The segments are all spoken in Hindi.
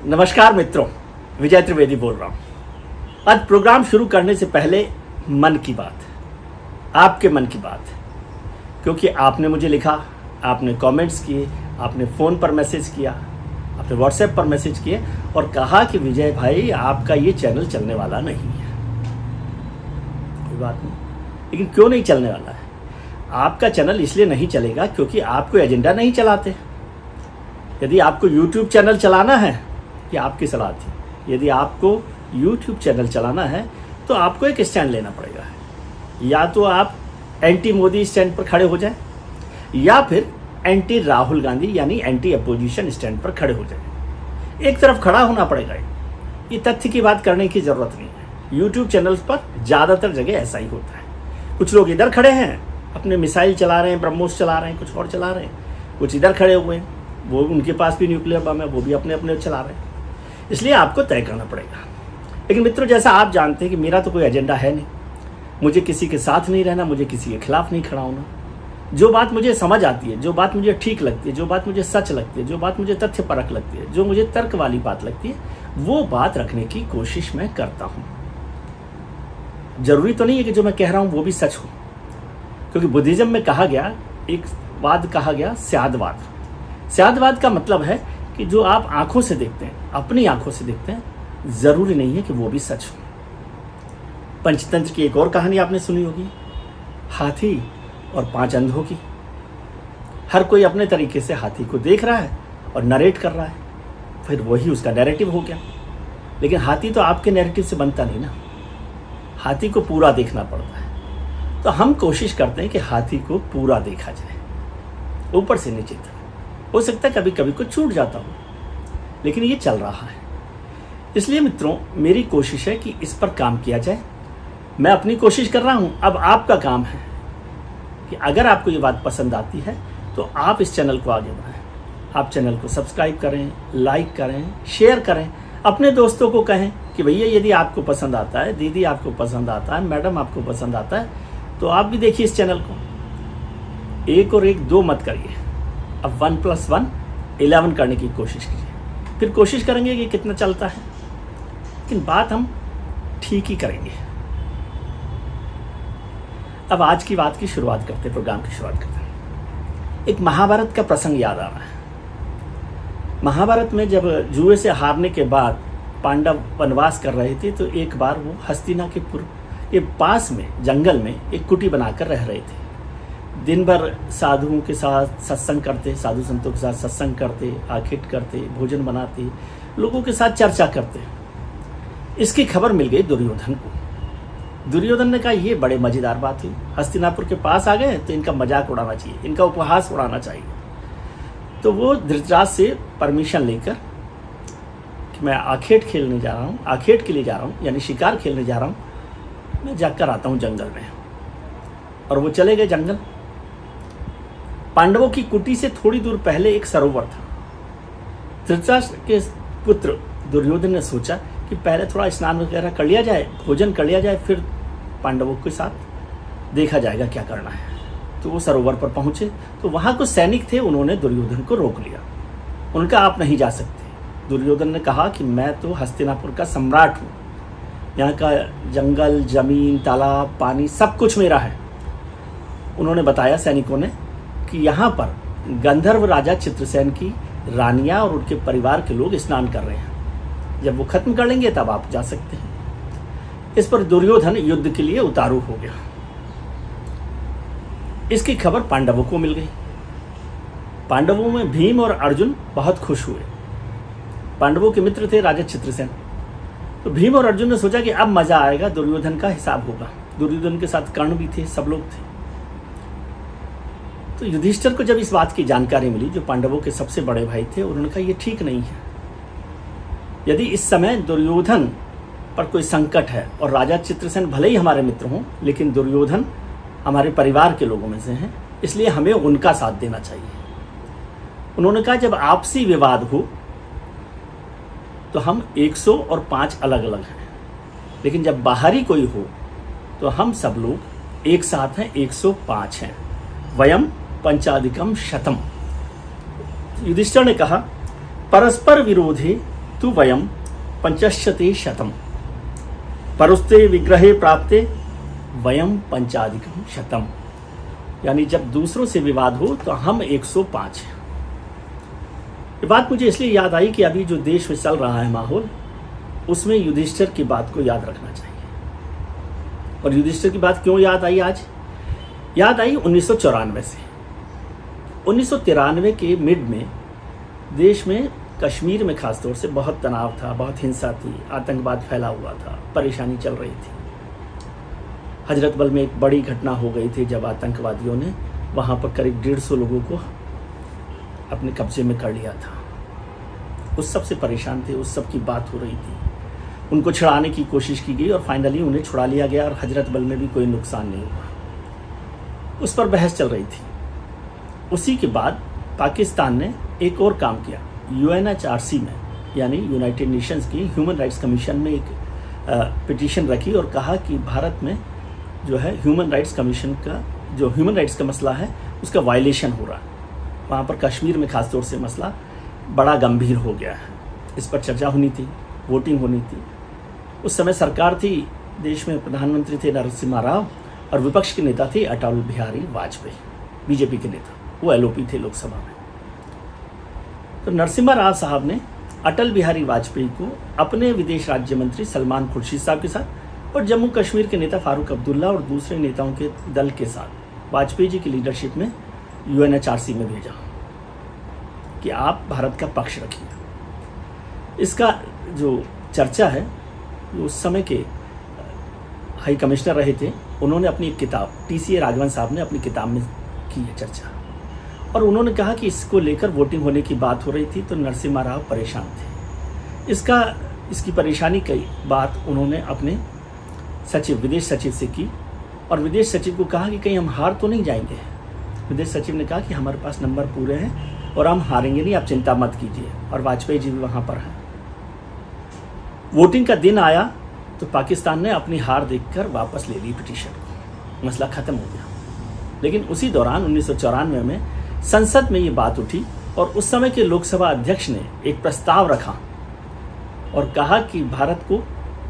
नमस्कार मित्रों, विजय त्रिवेदी बोल रहा हूँ। आज प्रोग्राम शुरू करने से पहले मन की बात, आपके मन की बात, क्योंकि आपने मुझे लिखा, आपने कमेंट्स किए, आपने फ़ोन पर मैसेज किया, आपने व्हाट्सएप पर मैसेज किए और कहा कि विजय भाई आपका ये चैनल चलने वाला नहीं है। कोई बात नहीं, लेकिन क्यों नहीं चलने वाला है? आपका चैनल इसलिए नहीं चलेगा क्योंकि आप कोई एजेंडा नहीं चलाते। यदि आपको यूट्यूब चैनल चलाना है, ये आपकी सलाह थी, यदि आपको यूट्यूब चैनल चलाना है तो आपको एक स्टैंड लेना पड़ेगा। या तो आप एंटी मोदी स्टैंड पर खड़े हो जाए या फिर एंटी राहुल गांधी यानी एंटी अपोजिशन स्टैंड पर खड़े हो जाए। एक तरफ खड़ा होना पड़ेगा। ये तथ्य की बात करने की ज़रूरत नहीं है। यूट्यूब चैनल्स पर ज़्यादातर जगह ऐसा ही होता है। कुछ लोग इधर खड़े हैं, अपने मिसाइल चला रहे हैं, ब्रह्मोस चला रहे हैं, कुछ और चला रहे हैं। कुछ इधर खड़े हुए हैं, वो उनके पास भी न्यूक्लियर बम है, वो भी अपने अपने चला रहे हैं। इसलिए आपको तय करना पड़ेगा। लेकिन मित्रों, जैसा आप जानते हैं कि मेरा तो कोई एजेंडा है नहीं, मुझे किसी के साथ नहीं रहना, मुझे किसी के खिलाफ नहीं खड़ा होना। जो बात मुझे समझ आती है, जो बात मुझे ठीक लगती है, जो बात मुझे सच लगती है, जो बात मुझे तथ्यपरक लगती है, जो मुझे तर्क वाली बात लगती है, वो बात रखने की कोशिश मैं करता हूँ। जरूरी तो नहीं है कि जो मैं कह रहा हूँ वो भी सच हो, क्योंकि बुद्धिज्म में कहा गया, एक वाद कहा गया स्यादवाद। स्यादवाद का मतलब है कि जो आप आंखों से देखते हैं, अपनी आंखों से देखते हैं, जरूरी नहीं है कि वो भी सच हो। पंचतंत्र की एक और कहानी आपने सुनी होगी, हाथी और 5 अंधों की। हर कोई अपने तरीके से हाथी को देख रहा है और नरेट कर रहा है, फिर वही उसका नैरेटिव हो गया। लेकिन हाथी तो आपके नैरेटिव से बनता नहीं ना, हाथी को पूरा देखना पड़ता है। तो हम कोशिश करते हैं कि हाथी को पूरा देखा जाए, ऊपर से नीचे तक। हो सकता है कभी कभी कुछ छूट जाता हो, लेकिन ये चल रहा है। इसलिए मित्रों, मेरी कोशिश है कि इस पर काम किया जाए। मैं अपनी कोशिश कर रहा हूं, अब आपका काम है कि अगर आपको ये बात पसंद आती है तो आप इस चैनल को आगे बढ़ाएं। आप चैनल को सब्सक्राइब करें, लाइक करें, शेयर करें, अपने दोस्तों को कहें कि भैया यदि आपको पसंद आता है, दीदी आपको पसंद आता है, मैडम आपको पसंद आता है, तो आप भी देखिए इस चैनल को। 1 और 1 2 मत करिए, अब 1 + 1 11 करने की कोशिश कीजिए। फिर कोशिश करेंगे कि कितना चलता है, लेकिन बात हम ठीक ही करेंगे। अब आज की बात की शुरुआत करते, प्रोग्राम की शुरुआत करते हैं। एक महाभारत का प्रसंग याद आ रहा है। महाभारत में जब जुए से हारने के बाद पांडव वनवास कर रहे थे, तो एक बार वो हस्तिनापुर के पास में जंगल में एक कुटी बनाकर रह रहे थे। दिन भर साधुओं के साथ सत्संग करते, साधु संतों के साथ सत्संग करते, आखेट करते, भोजन बनाते, लोगों के साथ चर्चा करते। इसकी खबर मिल गई दुर्योधन को। दुर्योधन ने कहा ये बड़े मजेदार बात हुई, हस्तिनापुर के पास आ गए तो इनका मजाक उड़ाना चाहिए, इनका उपहास उड़ाना चाहिए। तो वो धृतराष्ट्र से परमिशन लेकर कि मैं आखेट खेलने जा रहा हूँ, आखेट के लिए जा रहा हूँ, यानी शिकार खेलने जा रहा हूँ, मैं जाकर आता हूँ जंगल में। और वो चले गए जंगल। पांडवों की कुटी से थोड़ी दूर पहले एक सरोवर था। धृतराष्ट्र के पुत्र दुर्योधन ने सोचा कि पहले थोड़ा स्नान वगैरह कर लिया जाए, भोजन कर लिया जाए, फिर पांडवों के साथ देखा जाएगा क्या करना है। तो वो सरोवर पर पहुंचे तो वहां कुछ सैनिक थे, उन्होंने दुर्योधन को रोक लिया। उनका आप नहीं जा सकते। दुर्योधन ने कहा कि मैं तो हस्तिनापुर का सम्राट हूँ, यहाँ का जंगल, जमीन, तालाब, पानी सब कुछ मेरा है। उन्होंने बताया सैनिकों ने कि यहाँ पर गंधर्व राजा चित्रसेन की रानियाँ और उनके परिवार के लोग स्नान कर रहे हैं, जब वो खत्म कर लेंगे तब आप जा सकते हैं। इस पर दुर्योधन युद्ध के लिए उतारू हो गया। इसकी खबर पांडवों को मिल गई। पांडवों में भीम और अर्जुन बहुत खुश हुए। पांडवों के मित्र थे राजा चित्रसेन। तो भीम और अर्जुन ने सोचा कि अब मजा आएगा, दुर्योधन का हिसाब होगा। दुर्योधन के साथ कर्ण भी थे, सब लोग थे। तो युधिष्ठिर को जब इस बात की जानकारी मिली, जो पांडवों के सबसे बड़े भाई थे, उन्होंने कहा ये ठीक नहीं है। यदि इस समय दुर्योधन पर कोई संकट है, और राजा चित्रसेन भले ही हमारे मित्र हों, लेकिन दुर्योधन हमारे परिवार के लोगों में से हैं, इसलिए हमें उनका साथ देना चाहिए। उन्होंने कहा जब आपसी विवाद हो तो हम 105 अलग अलग हैं, लेकिन जब बाहरी कोई हो तो हम सब लोग एक साथ हैं, 105 हैं। वयम पंचाधिकम शतम। युधिष्ठिर ने कहा परस्पर विरोधे तु वयम पंचशते शतम परुस्ते विग्रहे प्राप्ते वयम पंचाधिकम शतम। यानी जब दूसरों से विवाद हो तो हम 105 हैं। ये बात मुझे इसलिए याद आई कि अभी जो देश में चल रहा है माहौल, उसमें युधिष्ठिर की बात को याद रखना चाहिए। और युधिष्ठिर की बात क्यों याद आई आज? याद आई 1994 से। 1993 के मिड में देश में, कश्मीर में खासतौर से बहुत तनाव था, बहुत हिंसा थी, आतंकवाद फैला हुआ था, परेशानी चल रही थी। हजरत बल में एक बड़ी घटना हो गई थी जब आतंकवादियों ने वहाँ पर करीब 150 लोगों को अपने कब्जे में कर लिया था। उस सब से परेशान थे, उस सब की बात हो रही थी। उनको छुड़ाने की कोशिश की गई और फाइनली उन्हें छुड़ा लिया गया और हजरत बल में भी कोई नुकसान नहीं हुआ। उस पर बहस चल रही थी। उसी के बाद पाकिस्तान ने एक और काम किया। UNHRC में, यानी यूनाइटेड नेशंस की ह्यूमन राइट्स कमीशन में एक पिटीशन रखी और कहा कि भारत में जो है ह्यूमन राइट्स कमीशन का जो ह्यूमन राइट्स का मसला है उसका वायलेशन हो रहा है। वहाँ पर कश्मीर में खासतौर से मसला बड़ा गंभीर हो गया है। इस पर चर्चा होनी थी, वोटिंग होनी थी। उस समय सरकार थी, देश में प्रधानमंत्री थे नरसिम्हा राव और विपक्ष के नेता थे अटल बिहारी वाजपेयी, बीजेपी के नेता। वो LOP थे लोकसभा में। तो नरसिम्हा राव साहब ने अटल बिहारी वाजपेयी को अपने विदेश राज्य मंत्री सलमान खुर्शीद साहब के साथ और जम्मू कश्मीर के नेता फारूक अब्दुल्ला और दूसरे नेताओं के दल के साथ वाजपेयी जी की लीडरशिप में UNHRC में भेजा कि आप भारत का पक्ष रखिए। इसका जो चर्चा है, उस समय के हाई कमिश्नर रहे थे, उन्होंने अपनी एक किताब, TCA राघवन साहब ने अपनी किताब में की है चर्चा। और उन्होंने कहा कि इसको लेकर वोटिंग होने की बात हो रही थी तो नरसिम्हा राव परेशान थे। इसकी परेशानी की बात उन्होंने अपने सचिव, विदेश सचिव से की और विदेश सचिव को कहा कि कहीं हम हार तो नहीं जाएंगे। विदेश सचिव ने कहा कि हमारे पास नंबर पूरे हैं और हम हारेंगे नहीं, आप चिंता मत कीजिए। और वाजपेयी जी भी वहाँ पर हैं। वोटिंग का दिन आया तो पाकिस्तान ने अपनी हार देखकर वापस ले ली पिटीशन को, मसला ख़त्म हो गया। लेकिन उसी दौरान 1994 में संसद में ये बात उठी और उस समय के लोकसभा अध्यक्ष ने एक प्रस्ताव रखा और कहा कि भारत को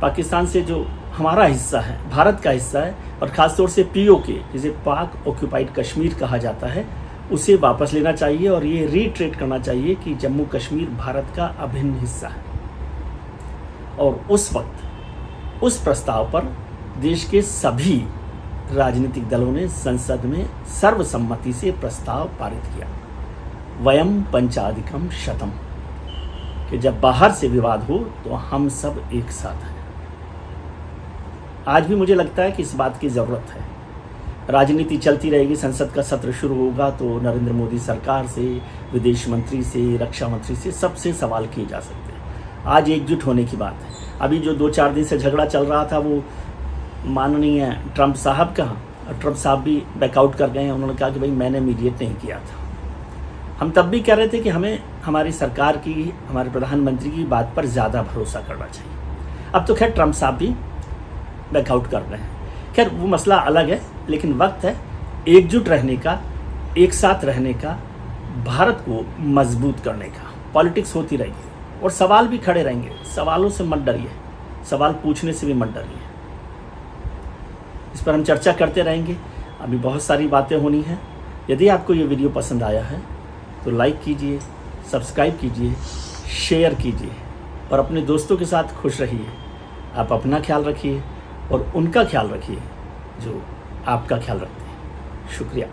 पाकिस्तान से जो हमारा हिस्सा है, भारत का हिस्सा है, और ख़ासतौर से POK, जिसे पाक ऑक्यूपाइड कश्मीर कहा जाता है, उसे वापस लेना चाहिए और ये रीट्रेट करना चाहिए कि जम्मू कश्मीर भारत का अभिन्न हिस्सा है। और उस वक्त उस प्रस्ताव पर देश के सभी राजनीतिक दलों ने संसद में सर्वसम्मति से प्रस्ताव पारित किया, वयम पंचाधिकम शतम, कि जब बाहर से विवाद हो तो हम सब एक साथ हैं। आज भी मुझे लगता है कि इस बात की ज़रूरत है। राजनीति चलती रहेगी, संसद का सत्र शुरू होगा तो नरेंद्र मोदी सरकार से, विदेश मंत्री से, रक्षा मंत्री से, सबसे सवाल किए जा सकते हैं। आज एकजुट होने की बात है। अभी जो 2-4 दिन से झगड़ा चल रहा था वो माननीय ट्रंप साहब का, और ट्रंप साहब भी बैकआउट कर गए हैं। उन्होंने कहा कि भाई मैंने मीडिएट नहीं किया था। हम तब भी कह रहे थे कि हमें हमारी सरकार की, हमारे प्रधानमंत्री की बात पर ज़्यादा भरोसा करना चाहिए। अब तो खैर ट्रंप साहब भी बैकआउट कर रहे हैं। खैर वो मसला अलग है, लेकिन वक्त है एकजुट रहने का, एक साथ रहने का, भारत को मजबूत करने का। पॉलिटिक्स होती रहेगी और सवाल भी खड़े रहेंगे। सवालों से मत डरिए, सवाल पूछने से भी मत डरिए। इस पर हम चर्चा करते रहेंगे। अभी बहुत सारी बातें होनी हैं। यदि आपको ये वीडियो पसंद आया है तो लाइक कीजिए, सब्सक्राइब कीजिए, शेयर कीजिए और अपने दोस्तों के साथ खुश रहिए। आप अपना ख्याल रखिए और उनका ख्याल रखिए जो आपका ख्याल रखते हैं। शुक्रिया।